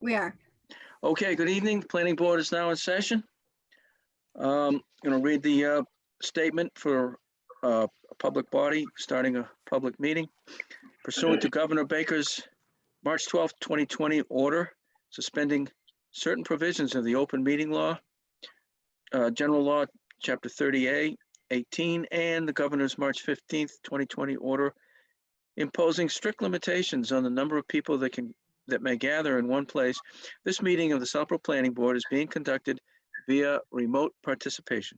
We are. Okay, good evening. The planning board is now in session. Going to read the statement for a public body, starting a public meeting. Pursuant to Governor Baker's March 12th, 2020 order, suspending certain provisions of the open meeting law, general law, chapter 30A, 18, and the governor's March 15th, 2020 order, imposing strict limitations on the number of people that may gather in one place. This meeting of the Southborough Planning Board is being conducted via remote participation.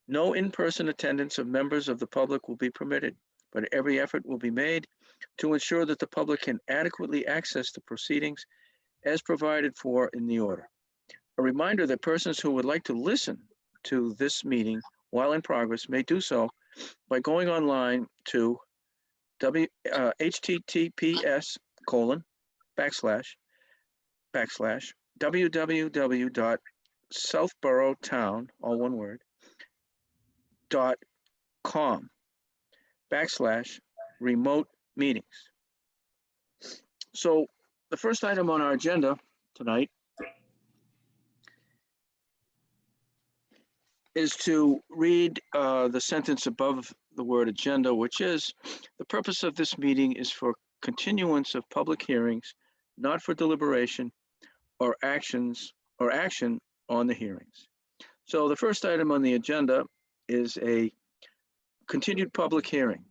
No in-person attendance of members of the public will be permitted, but every effort will be made to ensure that the public can adequately access the proceedings as provided for in the order. A reminder that persons who would like to listen to this meeting while in progress may do so by going online to https://www.southboroughtown, all one word, .com/remote meetings. So the first item on our agenda tonight is to read the sentence above the word agenda, which is, the purpose of this meeting is for continuance of public hearings, not for deliberation or action on the hearings. So the first item on the agenda is a continued public hearing.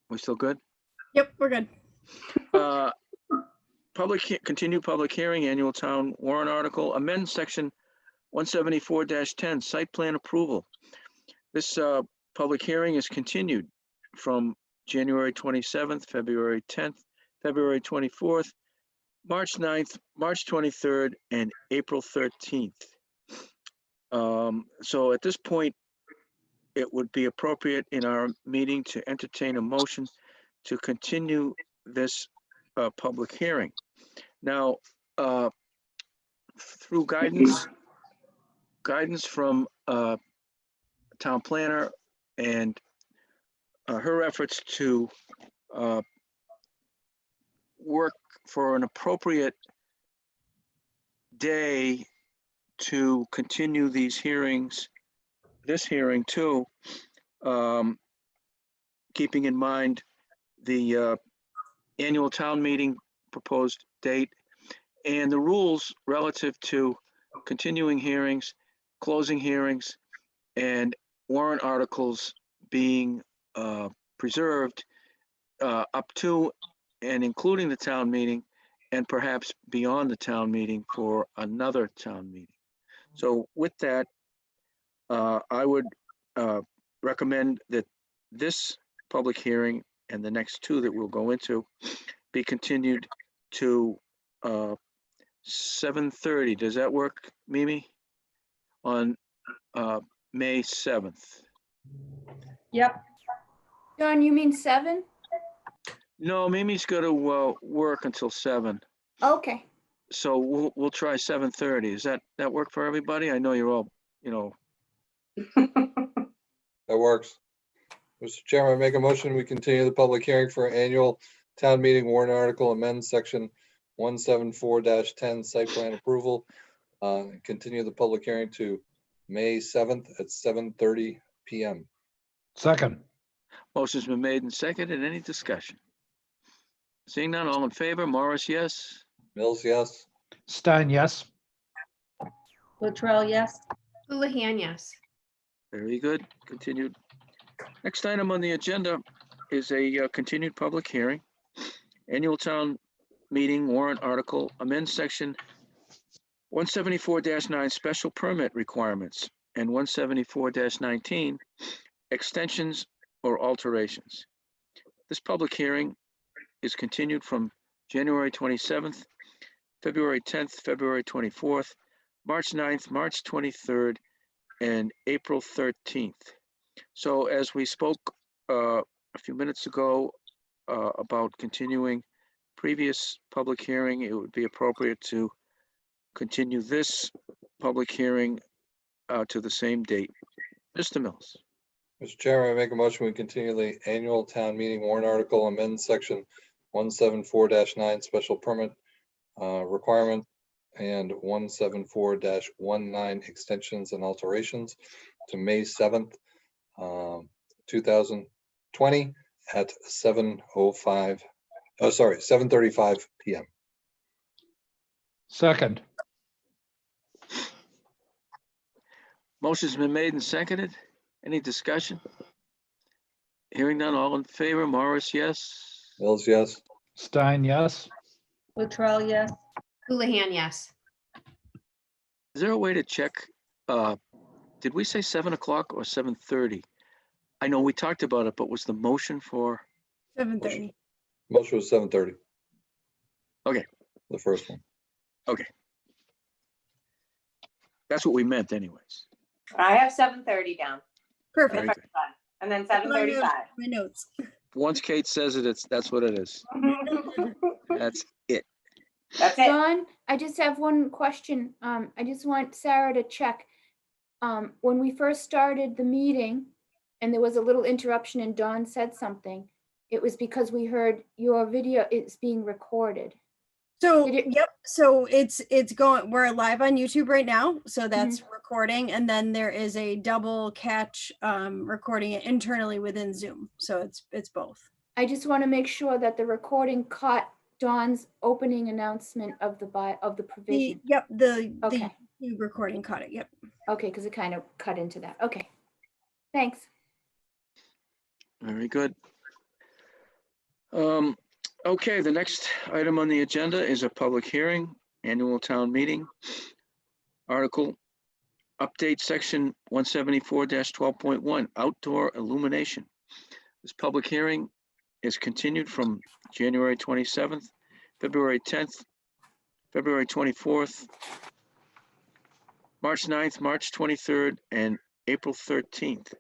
We still good? Yep, we're good. Continued public hearing, annual town warrant article, amend section 174-10, site plan approval. This public hearing is continued from January 27th, February 10th, February 24th, March 9th, March 23rd, and April 13th. So at this point, it would be appropriate in our meeting to entertain a motion to continue this public hearing. Now, through guidance from town planner and her efforts to work for an appropriate day to continue these hearings, this hearing too, keeping in mind the annual town meeting proposed date and the rules relative to continuing hearings, closing hearings, and warrant articles being preserved up to and including the town meeting, and perhaps beyond the town meeting for another town meeting. So with that, I would recommend that this public hearing and the next two that we'll go into be continued to 7:30. Does that work, Mimi? On May 7th. Yep. John, you mean 7? No, Mimi's got to work until 7. Okay. So we'll try 7:30. Does that work for everybody? I know you're all, That works. Mr. Chairman, I make a motion, we continue the public hearing for annual town meeting warrant article amend section 174-10 site plan approval. Continue the public hearing to May 7th at 7:30 PM. Second. Motion's been made and seconded. Any discussion? Seeing none, all in favor? Morris, yes. Mills, yes. Stein, yes. Latrell, yes. Houlihan, yes. Very good. Continued. Next item on the agenda is a continued public hearing. Annual town meeting warrant article amend section 174-9 special permit requirements and 174-19 extensions or alterations. This public hearing is continued from January 27th, February 10th, February 24th, March 9th, March 23rd, and April 13th. So as we spoke a few minutes ago about continuing previous public hearing, it would be appropriate to continue this public hearing to the same date. Mr. Mills. Mr. Chairman, I make a motion, we continue the annual town meeting warrant article amend section 174-9 special permit requirement, and 174-19 extensions and alterations to May 7th, 2020 at 7:35 PM. Second. Motion's been made and seconded. Any discussion? Hearing none, all in favor, Morris, yes. Mills, yes. Stein, yes. Latrell, yes. Houlihan, yes. Is there a way to check, did we say 7 o'clock or 7:30? I know we talked about it, but was the motion for, 7:30. Motion was 7:30. Okay. The first one. that's what we meant anyways. I have 7:30 down, Very Perfect. good. and then 7:35. My notes. Once Kate says it, that's what it is. That's it. That's it. Dawn, I just have one question. I just want Sarah to check. When we first started the meeting and there was a little interruption and Dawn said something, it was because we heard your video is being recorded. So, Did it- yep, so it's going, we're live on YouTube right now, so that's recording, and then there is a double catch recording it internally within Zoom, so it's both. I just want to make sure that the recording caught Dawn's opening announcement of the provision. The Okay. YouTube recording caught it, yep. Okay, because it kind of cut into that. Okay. Thanks. Very good. Okay, the next item on the agenda is a public hearing, annual town meeting. Article update section 174-12.1, outdoor illumination. This public hearing is continued from January 27th, February 10th, February 24th, March 9th, March 23rd, and April 13th.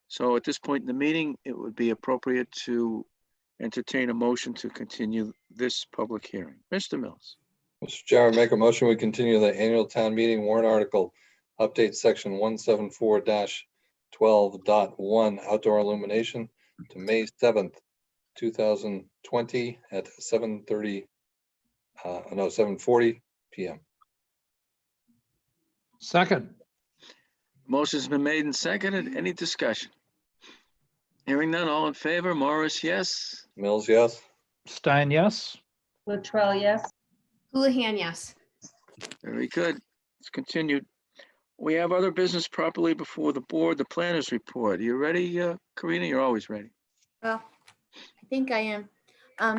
So at this point in the meeting, it would be appropriate to entertain a motion to continue this public hearing. Mr. Mills. Mr. Chairman, make a motion, we continue the annual town meeting warrant article, update section 174-12.1, outdoor illumination to May 7th, 2020 at 7:40 PM. Second. Motion's been made and seconded. Any discussion? Hearing none, all in favor, Morris, yes. Mills, yes. Stein, yes. Latrell, yes. Houlihan, yes. Very good. It's continued. We have other business properly before the board, the planners report. You ready, Karina? You're always ready. Well, I think I am.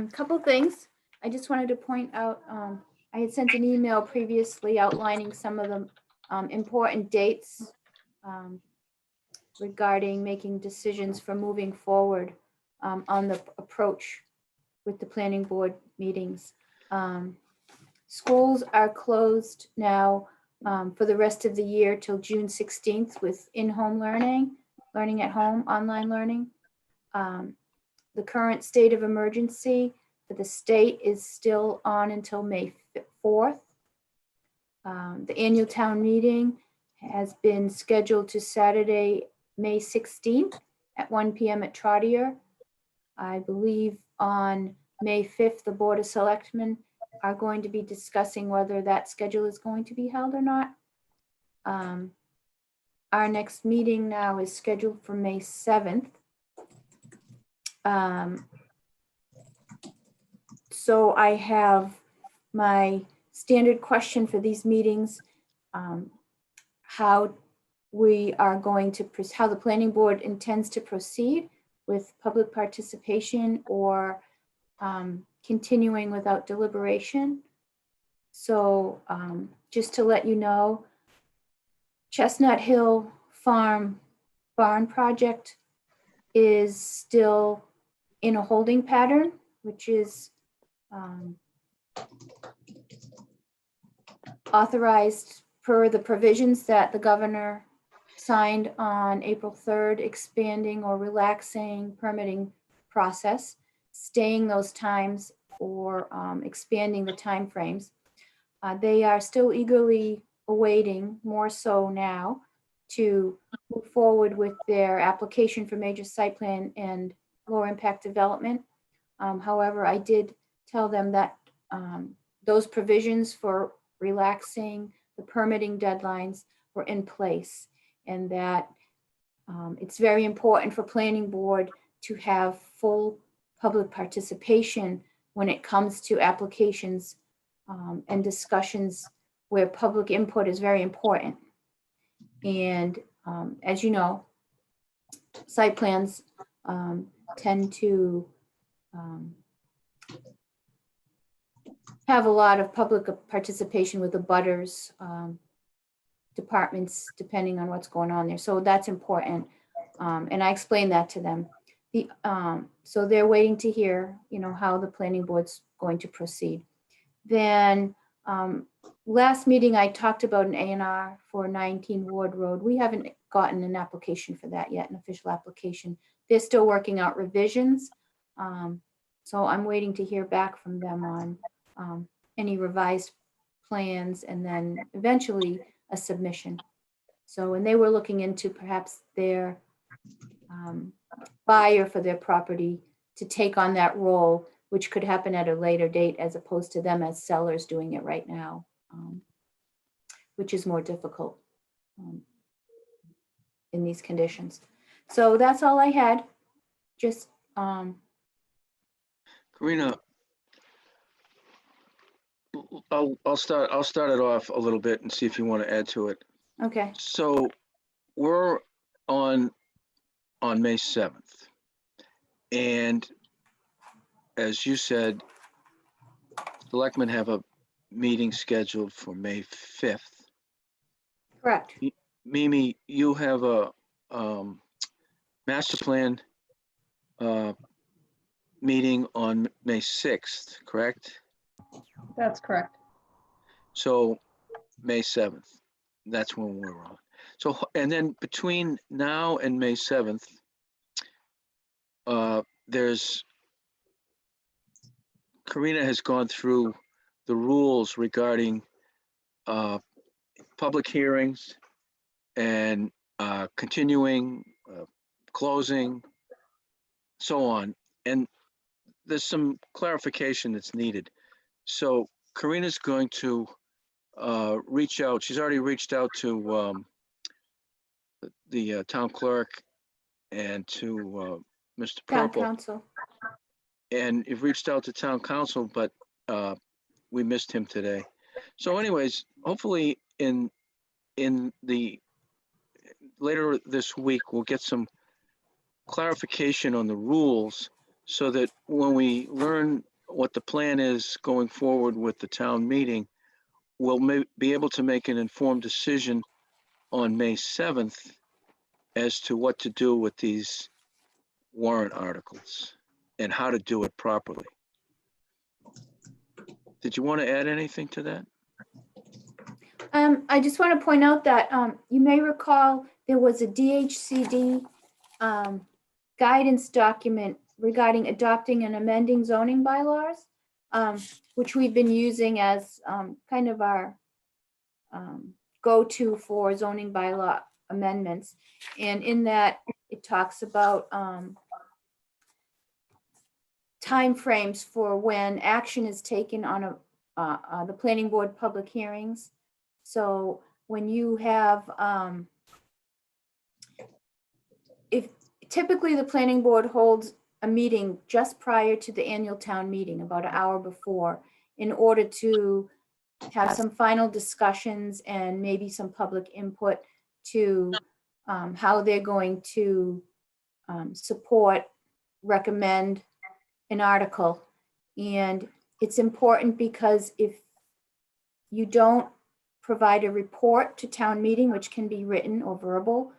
Couple things. I just wanted to point out, I had sent an email previously outlining some of the important dates regarding making decisions for moving forward on the approach with the planning board meetings. Schools are closed now for the rest of the year till June 16th with in-home learning at home, online learning. The current state of emergency for the state is still on until May 4th. The annual town meeting has been scheduled to Saturday, May 16th at 1 PM at Trottier. I believe on May 5th, the Board of Selectmen are going to be discussing whether that schedule is going to be held or not. Our next meeting now is scheduled for May 7th. So I have my standard question for these meetings, how we are going to, how the planning board intends to proceed with public participation or continuing without deliberation. So just to let you know, Chestnut Hill Farm barn project is still in a holding pattern, which is authorized per the provisions that the governor signed on April 3rd, expanding or relaxing permitting process, staying those times or expanding the timeframes. They are still eagerly awaiting, more so now, to move forward with their application for major site plan and lower impact development. However, I did tell them that those provisions for relaxing the permitting deadlines were in place, and that it's very important for planning board to have full public participation when it comes to applications and discussions where public input is very important. And as you know, site plans tend to have a lot of public participation with the butters departments, depending on what's going on there. So that's important. And I explained that to them. So they're waiting to hear, how the planning board's going to proceed. Then last meeting, I talked about an A&R for 19 Ward Road. We haven't gotten an application for that yet, an official application. They're still working out revisions. So I'm waiting to hear back from them on any revised plans and then eventually a submission. So, and they were looking into perhaps their buyer for their property to take on that role, which could happen at a later date as opposed to them as sellers doing it right now, which is more difficult in these conditions. So that's all I had. Just Karina, I'll start it off a little bit and see if you want to add to it. okay. So we're on May 7th. And as you said, selectmen have a meeting scheduled for May 5th. Correct. Mimi, you have a master plan meeting on May 6th, correct? That's correct. So May 7th, that's when we're on. So, and then between now and May 7th, Karina has gone through the rules regarding public hearings and continuing, closing, so on. And there's some clarification that's needed. So Karina's going to reach out. She's already reached out to the town clerk and to Mr. Town Purple. council. And you've reached out to town council, but we missed him today. So anyways, hopefully in the later this week, we'll get some clarification on the rules so that when we learn what the plan is going forward with the town meeting, we'll be able to make an informed decision on May 7th as to what to do with these warrant articles and how to do it properly. Did you want to add anything to that? I just want to point out that you may recall there was a DHCD guidance document regarding adopting and amending zoning bylaws, which we've been using as kind of our go-to for zoning bylaw amendments. And in that, it talks about timeframes for when action is taken on the planning board public hearings. So when you have, if typically the planning board holds a meeting just prior to the annual town meeting, about an hour before, in order to have some final discussions and maybe some public input to how they're going to support, recommend an article. And it's important because if you don't provide a report to town meeting, which can be written or verbal,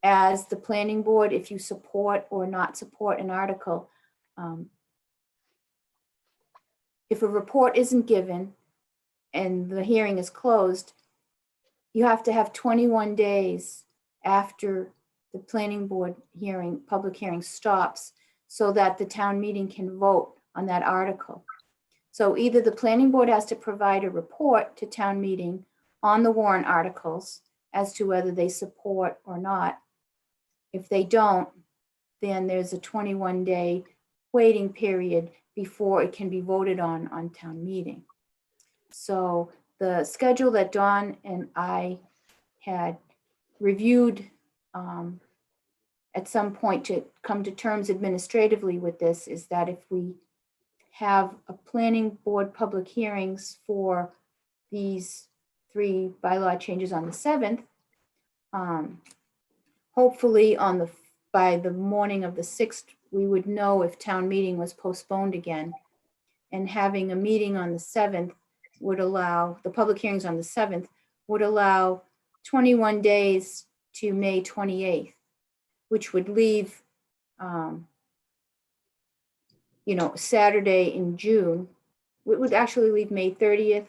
as the planning board, if you support or not support an article, if a report isn't given and the hearing is closed, you have to have 21 days after the planning board hearing, public hearing stops, so that the town meeting can vote on that article. So either the planning board has to provide a report to town meeting on the warrant articles as to whether they support or not. If they don't, then there's a 21-day waiting period before it can be voted on town meeting. So the schedule that Dawn and I had reviewed at some point to come to terms administratively with this is that if we have a planning board public hearings for these 3 bylaw changes on the 7th, hopefully by the morning of the 6th, we would know if town meeting was postponed again. And having a meeting on the 7th would allow, the public hearings on the 7th would allow 21 days to May 28th, which would leave, Saturday in June. It would actually leave May 30th,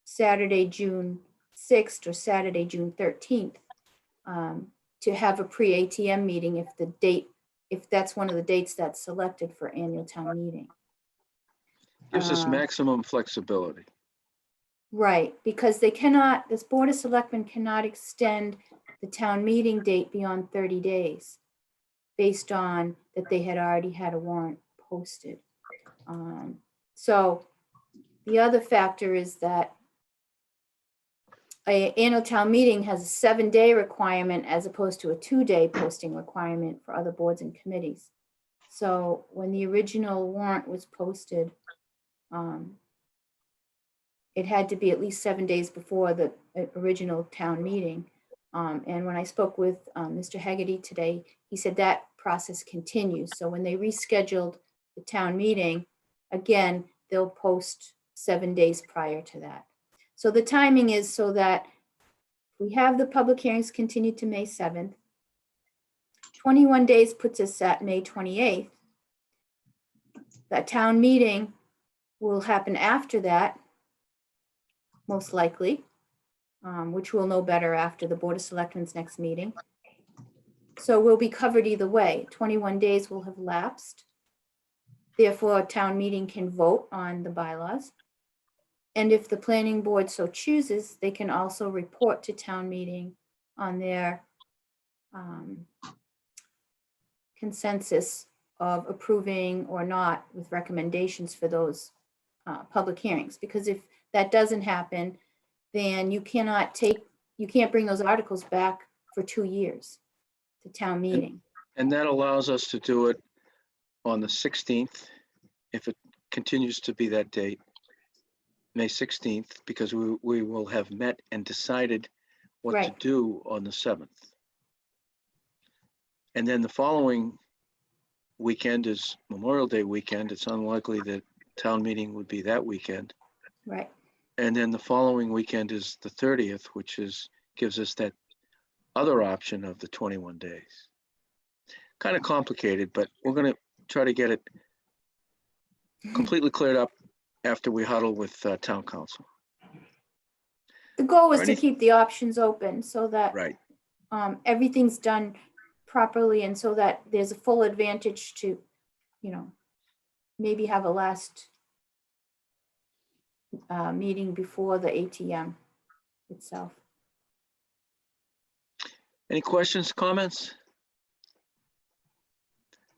Saturday, June 6th, or Saturday, June 13th, to have a pre-ATM meeting if that's one of the dates that's selected for annual town meeting. Gives us maximum flexibility. Right, because this Board of Selectmen cannot extend the town meeting date beyond 30 days based on that they had already had a warrant posted. So the other factor is that an annual town meeting has a 7-day requirement as opposed to a 2-day posting requirement for other boards and committees. So when the original warrant was posted, it had to be at least 7 days before the original town meeting. And when I spoke with Mr. Hegarty today, he said that process continues. So when they rescheduled the town meeting, again, they'll post 7 days prior to that. So the timing is so that we have the public hearings continue to May 7th. 21 days puts us at May 28th. That town meeting will happen after that, most likely, which we'll know better after the Board of Selectmen's next meeting. So we'll be covered either way. 21 days will have lapsed. Therefore, a town meeting can vote on the bylaws. And if the planning board so chooses, they can also report to town meeting on their consensus of approving or not with recommendations for those public hearings. Because if that doesn't happen, then you can't bring those articles back for 2 years to town meeting. And that allows us to do it on the 16th, if it continues to be that date, May 16th, because we will have met and decided what to Right. do on the 7th. And then the following weekend is Memorial Day weekend. It's unlikely that town meeting would be that weekend. Right. And then the following weekend is the 30th, which gives us that other option of the 21 days. Kind of complicated, but we're going to try to get it completely cleared up after we huddle with town council. The goal is to Ready? keep the options open so that Right. everything's done properly and so that there's a full advantage to, maybe have a last meeting before the ATM itself. Any questions, comments?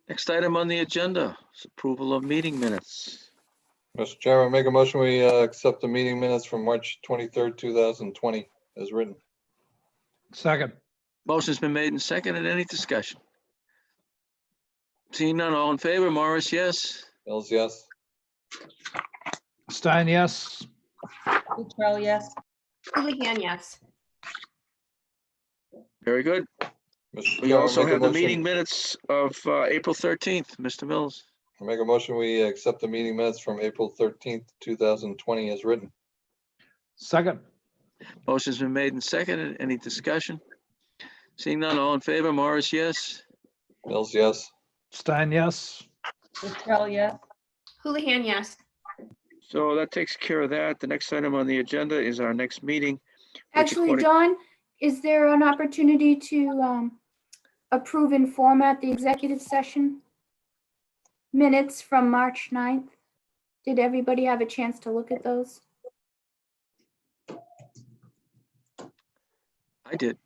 Next item on the agenda is approval of meeting minutes. Mr. Chairman, make a motion, we accept the meeting minutes from March 23rd, 2020 as written. Second. Motion's been made and seconded. Any discussion? Seeing none, all in favor, Morris, yes. Mills, yes. Stein, yes. Latrell, yes. Houlihan, yes. Very good. Mr. We Chairman, also make a have the motion- meeting minutes of April 13th, Mr. Mills. Make a motion, we accept the meeting minutes from April 13th, 2020 as written. Second. Motion's been made and seconded. Any discussion? Seeing none, all in favor, Morris, yes. Mills, yes. Stein, yes. Latrell, yes. Houlihan, yes. So that takes care of that. The next item on the agenda is our next meeting. which Actually, according- Dawn, is there an opportunity to approve and format the executive session minutes from March 9th? Did everybody have a chance to look at those? I did.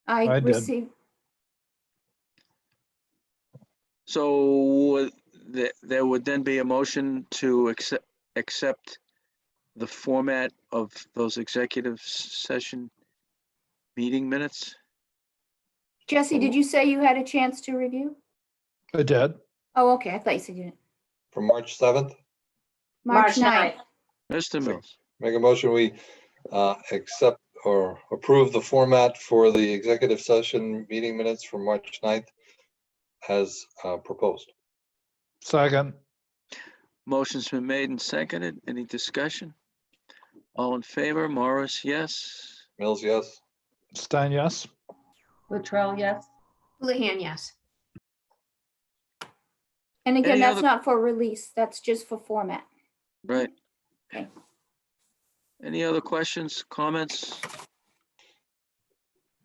I did. received. So there would then be a motion to accept the format of those executive session meeting minutes. Jesse, did you say you had a chance to review? I did. Oh, okay, I thought you said you didn't. For March 7th, March 9th. Mr. Mills, make a motion, we accept or approve the format for the executive session meeting minutes for March 9th as proposed. Second. motion's been made and seconded. Any discussion? All in favor? Morris, yes. Mills, yes. Stein, yes. Latrell, yes. Houlihan, yes. And again, Any that's other- not for release, that's just for format. Right. Okay. Any other questions, comments?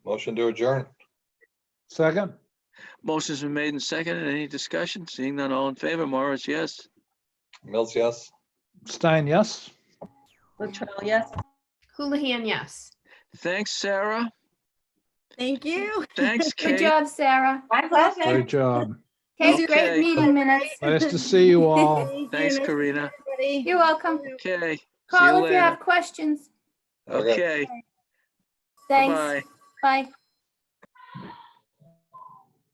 Motion to adjourn. Second. Motion's been made and seconded. Any discussion? Seeing none, all in favor? Morris, yes. Mills, yes. Stein, yes. Latrell, yes. Houlihan, yes. Thanks, Sarah. Thank you. Thanks, Good Kate. job, Sarah. My pleasure. Great job. Kate, Okay. great meeting minutes. Nice to see you all. Thank you. Thanks, Nice to see Karina. everybody. You're welcome. Okay. See you Call if you later. have questions. Okay. Thanks. Bye-bye. Bye.